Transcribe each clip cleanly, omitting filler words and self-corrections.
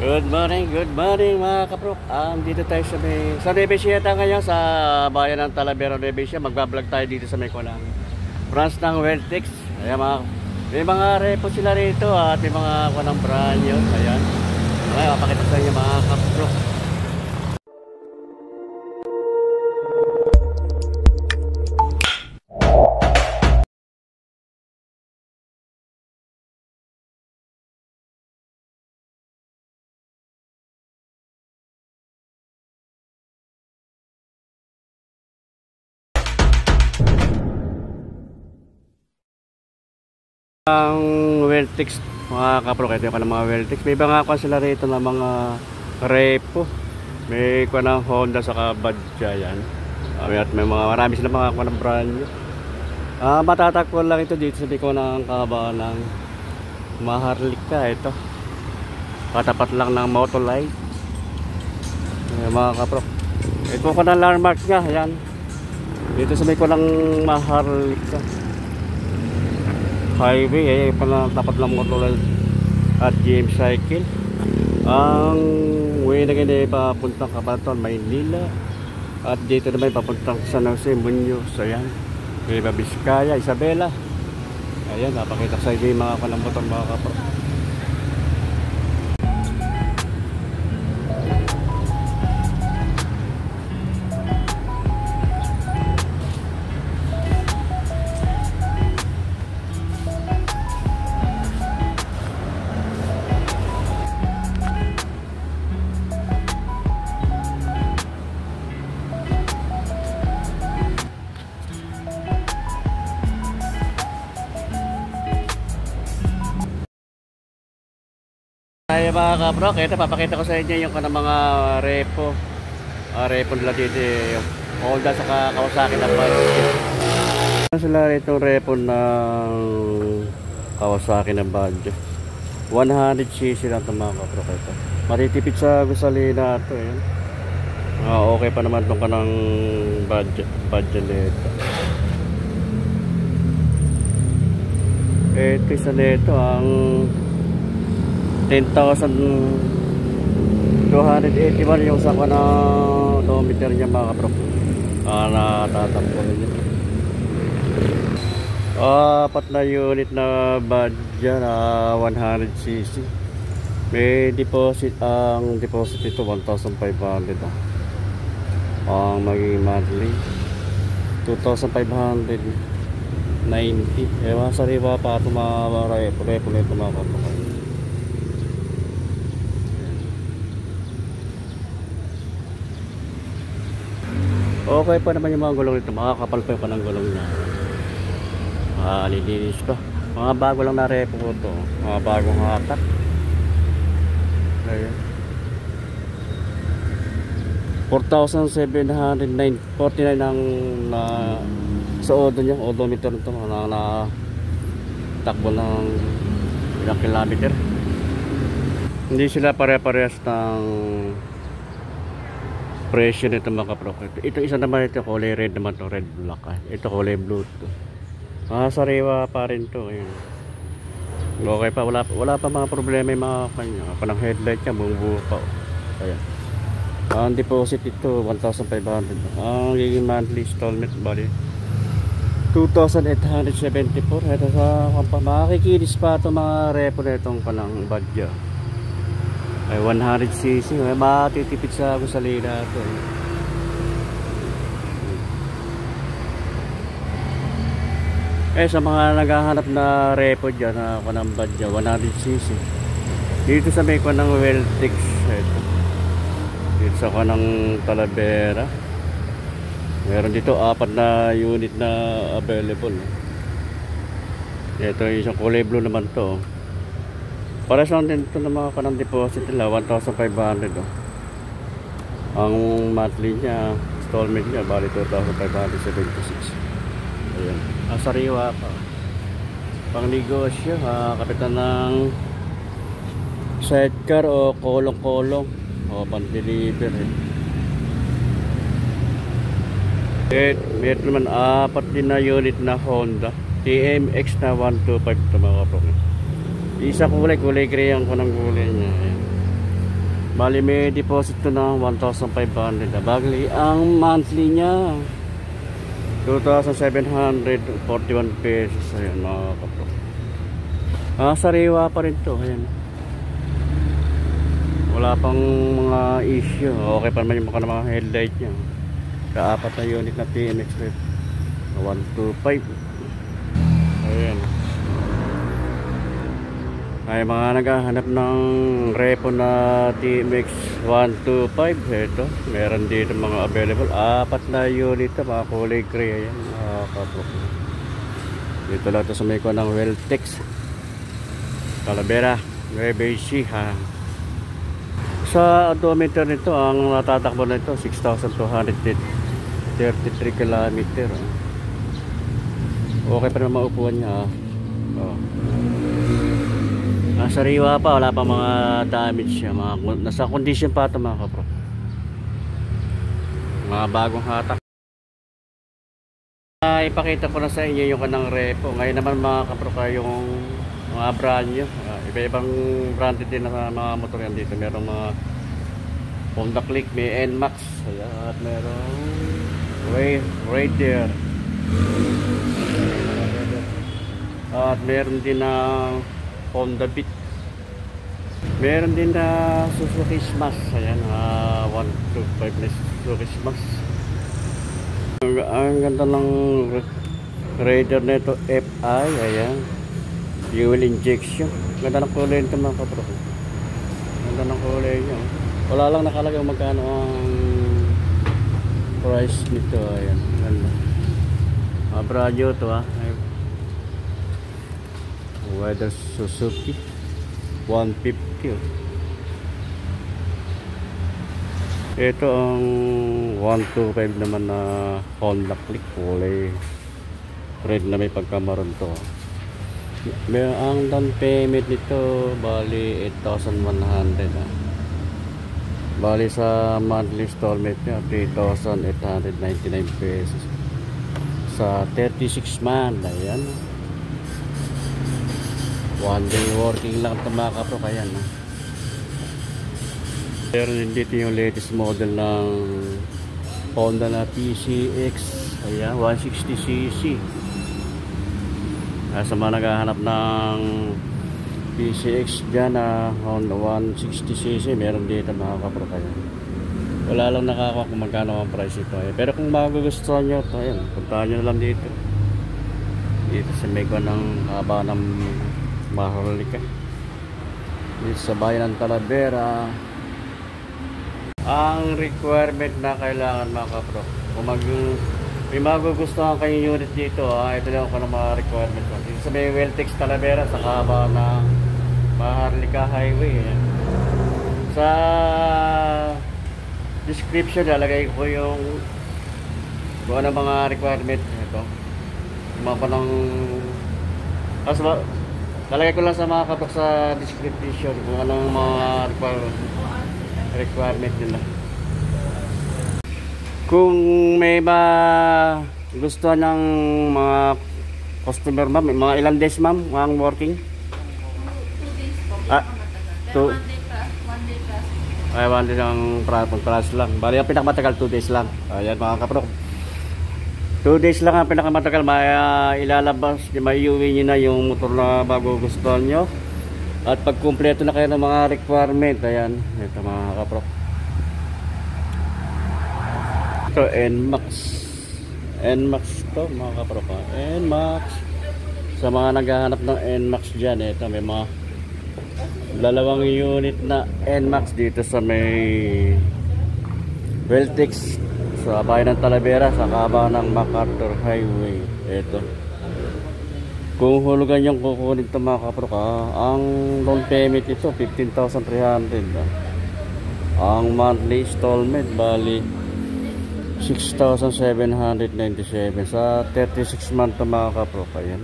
Good morning mga kaprok. Dito tayo sa Nueva Ecija ngayon sa bayan ng Talavera, Nueva Ecija. Magbablog tayo dito sa may kunang branch ng Weltex. Ayan may mga repo sila rito at may mga kunang brand yun. Ayan. Ngayon, papakita sa inyo mga kaprok. Ang Weltex mga kaprok, ito yung kanang mga Weltex. May mga kwan sila rito na mga repo. May kwan ng Honda saka Badja yan. At may marami sila mga kwan ng brand new. Matatakbo lang ito dito sa ko ng kabaan ng Maharlika. Ito katapat lang ng Motolight. Mga kaprok, ito ko ng landmark nya. Ayan, dito sa may ko ng Maharlika highway, pala tapat lang Motolight at GM Cycle. Ang way na ganyan papuntang Kapaton, Maynila, at dito naman papuntang San Jose, Muñoz. Ayan, Nueva Vizcaya, Isabela. Ayan, napakita sa inyo yung mga kalambutan mga kapro. Ay mga kaprok, ito papakita ko sa inyo yung kanang mga repo. Repo nila dito yung Honda sa Kawasaki na budget. Sila itong repo ng Kawasaki na budget. 100cc lang ito mga kaprok. Ito matitipid sa gasolina ito. Okay pa naman itong kanang budget nito. Ito isa nito ang 10,281 yung saka na odometer niya mga kaprok. Natatampo niya. Apat na unit na Badja na 100cc. May deposit, ang deposit ito 1,500. Ang maging monthly 2,590. Masariwa pa ito mga repo nito mga kaprok. Okay pa naman yung mga gulong nito, makakapal pa ng gulong niya. Lilinis pa. Mga bago lang na repo ko to, mga bagong hatak. Ayan, 4,749 ang sa odo niya, odometer nito na takbo ng ilang kilometer. Hindi sila pare-parehas ng presyo nito mga kaprok. Ito isa naman, ito kulay red naman to, red black. Ito kulay blue to. Sariwa pa rin to. Ayun. Okay pa, wala pa mga problema yung mga kanya. Panang headlight niya, buong buo pa. Ayan. Ang deposit ito 1,500. Ang giging monthly installment bali 2,874. Ito sa makikinis pa ito mga repo na itong panang Badja. Ay 100cc, may matitipid sa gasolina ito. Sa mga naghahanap na repo dyan na kanang Badja 100cc, dito sa may kanang Weltex, dito sa kanang Talavera, meron dito 4 na unit na available. Ito yung isang kulay blue naman to. Para sa din ito ng mga kanang deposit nila 1,500. Ang monthly niya, installment niya bali 2,576. Ayan, sariwa pa. Pang negosyo, kapitan ng sidecar o kolong-kolong o pang deliver. Meron naman 4 din na unit na Honda TMX na 125 ito mga kapag. Isa kulay gray ang kunang kulay niya. Bali may deposit to ng 1,500. Bagli ang monthly niya 2,741 pesos. Ayan mga kapro. Sariwa pa rin to. Ayan. Wala pang mga issue. Okay pa naman yung mga headlight niya. Kaapat na unit na TMX 125. Ayan. Ay mga naghahanap ng repo na TMX 125. Ito, meron dito mga available. Apat na unit ito, mga kulay gray. Ayan, dito lang ito sa may kuha ng Weltex Talavera, Nueva Ecija. Sa odometer nito, ang natatakbo na ito 6,233 km. Okay pa naman maupuan niya. Sariwa pa, wala pa mga damage siya. Nasa condition pa ito mga kapro. Mga bagong hatak. Ipakita ko na sa inyo yung kanang repo. Ngayon naman mga kapro yung mga brand nyo. Iba-ibang branded din na mga motor yan dito. Merong mga Honda Click, may NMAX. At merong Raider. At meron din na Honda Beat. Meron din na Suzuki Smash. Ayan, 125 na Suzuki Smash. Ang ganda ng Raider na ito, FI. Ayan, fuel injection. Ganda ng kulay nito mga kapro. Ganda ng kulay niya. Wala lang nakalagay magkano ang price nito. Ayan, ganda. Brand new to Weather Suzuki 150. Ito ang 125 naman na Honda Click, kulay red na may pagkamaroon to. Ang down payment nito bali 8,100. Bali sa monthly installment niya 3,899 pesos sa 36 months. Ayan, 1 day working lang ito mga kapro. Kaya na pero dito yung latest model ng Honda na PCX. Ayan, 160cc. Sa mga naghahanap ng PCX dyan na Honda 160cc, meron dito mga kapro. Kaya wala lang nakakuha kung magkano ang price ito. Pero kung magugustuhan nyo ito, ayan, puntahan nyo lang dito sa Mega ng haba ng Maharlika, dito sa bayan ng Talavera. Ang requirement na kailangan mga kapro, kung may magugustuhan kayong unit dito, ito lang ako ng mga requirement ko. Dito sa may Weltex Talavera sa haba ng Maharlika Highway. Ayan. Sa description lalagay ko yung kung ano mga requirement ito. Mga ng lalagay ko lang sa mga kapag sa description kung anong mga requirement nila. Kung may gusto ng mga customer ma'am, mga ilang days ma'am ang working? 2 days po. 2 ay 1 day ang class lang. Bali ang pinakamatagal 2 days lang. Ayan mga kapro, 2 days lang ang pinakamatagal. Ilalabas, may iuwi nyo na yung motor na bago gustuhan nyo. At pag kumpleto na kayo ng mga requirement, ayan, ito mga kapro. Ito NMAX. NMAX to mga kapro. NMAX. Sa mga naghahanap ng NMAX dyan, ito may mga dalawang unit na NMAX dito sa may Weltex sa bayan ng Talavera sa kaba ng MacArthur Highway. Ito, kung hulugan yung kukunin ito mga kapro, ang loan payment ito 15,300. Ang monthly installment bali 6,797 sa 36 month mga kapro. Ayan,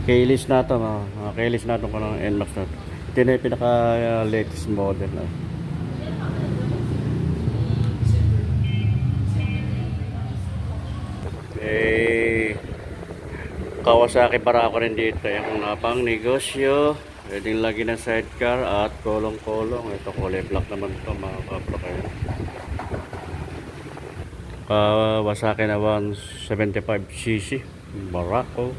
K-list na ito mga K-list na ito ko ng NMAX na ito. Ito na yung pinaka latest model na. Kawasaki para ako rin dito yung pang negosyo. Pwedeng lagi ng sidecar at kolong-kolong. Ito kulay black naman ito mga kapro kayo. Kawasaki na 175cc Barako.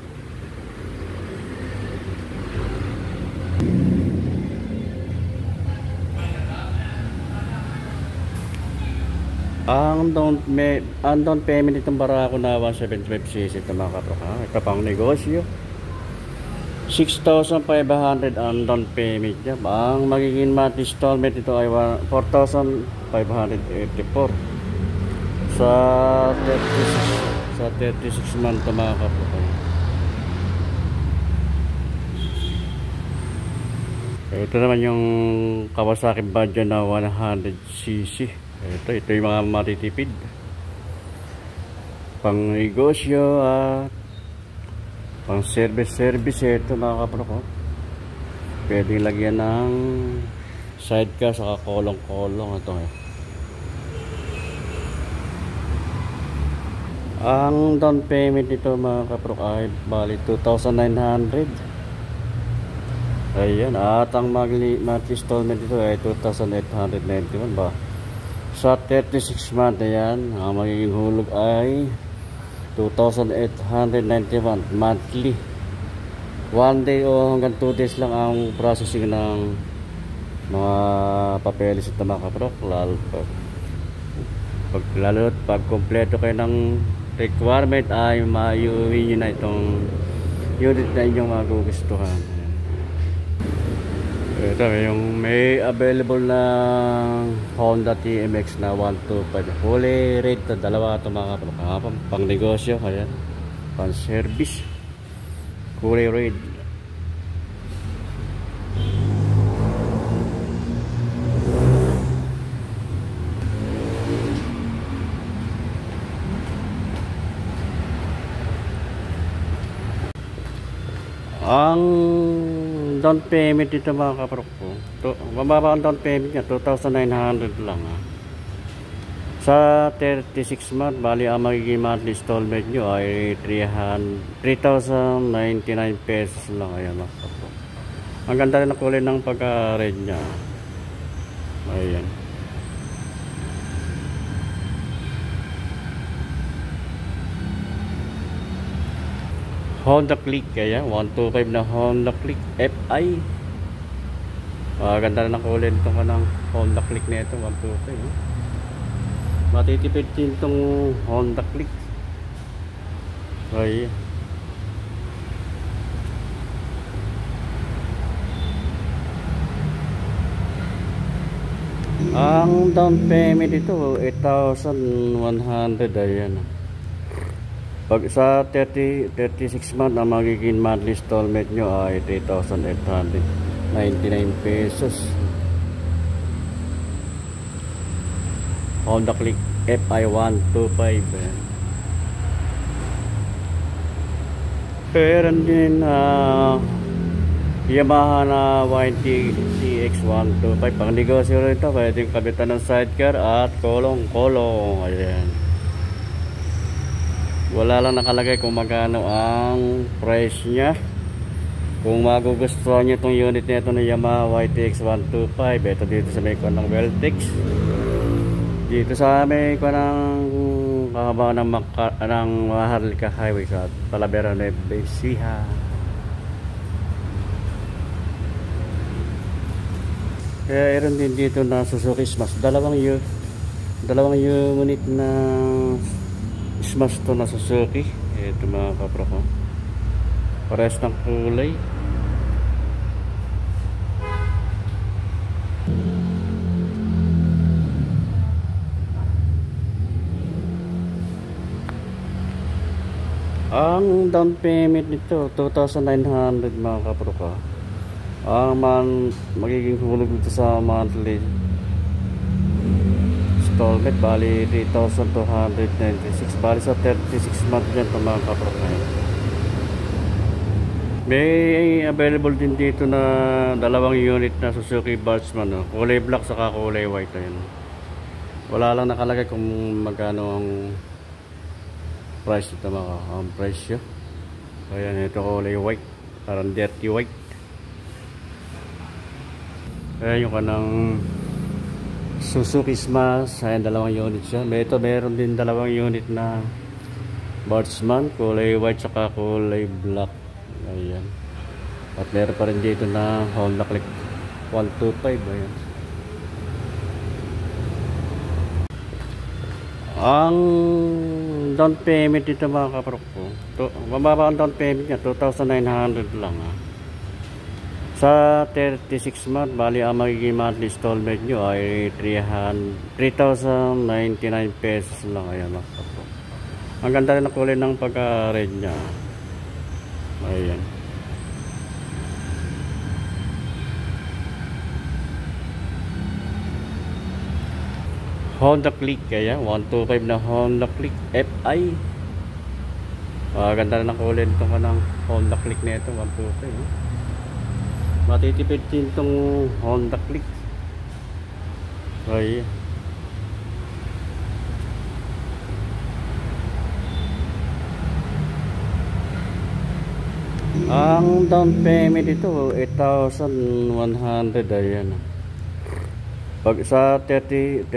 Ang down payment itong Barako na 175cc ito mga kapro. Ito pang negosyo. 6,500 ang down payment niya. Ang magiging monthly installment ito ay 4,584 sa 36 month mga kapro. Ito naman yung Kawasaki Badger na 100cc. Ito yung mga matitipid pang negosyo at pang service ito mga kapro ko. Pwede lagyan ng sidecar saka kolong-kolong ito. Ang down payment nito mga kapro ay bali 2,900. Ayan, at ang monthly installment nito ay 2,891 ba. Sa 36 month na yan, ang magiging hulog ay 2,891 monthly. 1 day o hanggang 2 days lang ang processing ng mga papeles at mga kapro. Lalo pag kompleto kayo ng requirement ay maiuwi nyo na itong unit na inyong magugustuhan. Ito yung may available na Honda TMX na 125 fully rate na dalawa ito mga kapro. Pang negosyo, ayan, pang service, fully rate. Ang down payment dito mga kapro ko, mababa ang down payment niya, 2,900 lang sa 36 month. Bali ang magiging monthly installment nyo ay 3,099 pesos lang. Ayan mga kapro, ang ganda rin na kulay ng pagka-red nya. Ayan, Honda Click, kaya 125 na Honda Click FI. Ganda na ng kulay nito ka ng Honda Click na ito, 125. Matitipid din itong Honda Click. Ay, ang down payment ito 8,100. Ayan, pag sa 36 month ang magiging monthly installment nyo ay 3,899 pesos. Honda Click FI 125. Meron din Yamaha na YTX 125 pang negosyo rin ito. Pwedeng kabitan ng sidecar at kolong-kolong. Ayan, wala lang nakalagay kung magkano ang price nya. Kung magugustuhan nyo itong unit na ito na Yamaha YTX 125, ito dito sa may kuwan ng Weltex, dito sa may kuwan ng kahaba ng Maharlika Highway sa Talavera, Nueva Ecija. Kaya meron din dito na Suzuki Smash, dalawang unit na Smash to na Suzuki. Ito mga kapro ko, parehas ng kulay. Ang down payment nito 2,900 mga kapro ko. Ang magiging hulog dito sa monthly installment bali 3,296. Bali sa 36 month dyan ito mga kapro. May available din dito na dalawang unit na Suzuki Bartsman, kulay black saka kulay white. Ayan, wala lang nakalagay kung magkano ang price nito mga ang presyo. Ayan, ito kulay white, parang dirty white. Ayan yung kanang Suzuki Smash. Ayan, dalawang unit siya. Meron din dalawang unit na Bartsman, kulay white saka kulay black. Ayan. At meron pa rin dito na Honda Click 125. Ayan. Ang down payment dito mga kaprok ko, mababa ang down payment niya, 2,900 lang ha. Sa 36 month, bali ang magiging monthly installment nyo ay 3,099 pesos lang. Ayan mga kaprok. Ang ganda rin ang kulay ng pagka-red niya. Ayan. Honda Click, kaya 125 na Honda Click FI. Ganda na ng kulay nito ka ng Honda Click na ito, 125. Matitipid din itong Honda Click. Ay. Ang down payment ito 8,100. Ayan. Pag sa 36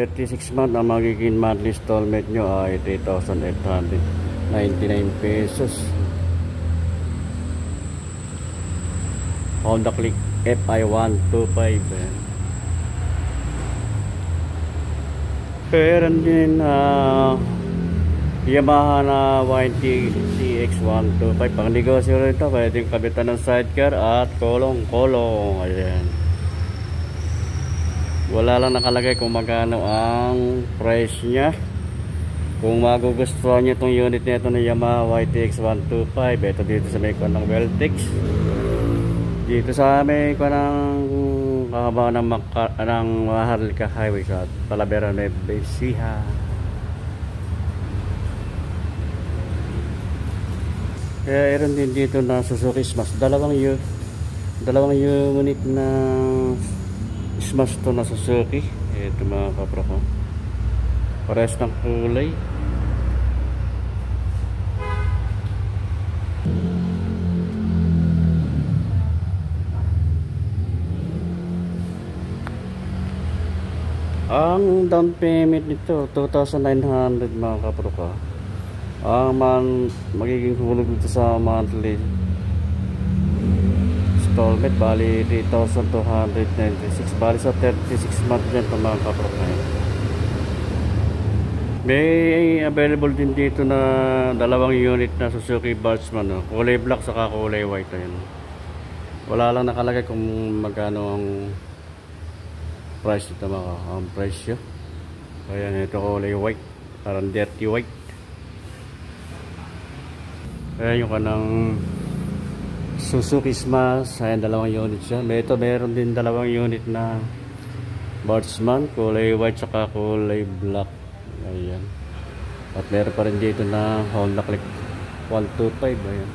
month, ang magiging monthly installment nyo ay 3,899 pesos. Honda Click FI 125. Meron din Yamaha na YT CX125. Pang negosyo rito, pwedeng kabitan ng sidecar at kolong-kolong. Ayan. Wala lang nakalagay kung magkano ang price niya. Kung magugustuhan nyo itong unit nito ng Yamaha YTX125, ito dito sa may ng Weltex. Dito sa may ng kahaba ng Maharlika Highway sa Talavera, Nueva Ecija. Kaya meron din dito na Suzuki Smash. Dalawang unit na Smash to na Suzuki. Ito mga kapro ko. Parehas ng kulay. Ang down payment nito 2,900 mga kapro ko. Ang magiging hulog dito sa monthly installment bali 3,296. Bali sa 36 months din ito mga kapro. May available din dito na dalawang unit na Suzuki Bartsman, no? Kulay black saka kulay white. Ayan. Wala lang nakalagay kung magkano ang price nito ang price yun. Ayan, ito kulay white, parang dirty white. Ayan yung kanang Suzuki Smash. Ayan, dalawang unit siya. Meron din dalawang unit na Bartsman, kulay white saka kulay black. Ayan. At meron pa rin dito na Honda Click 125. Ayan.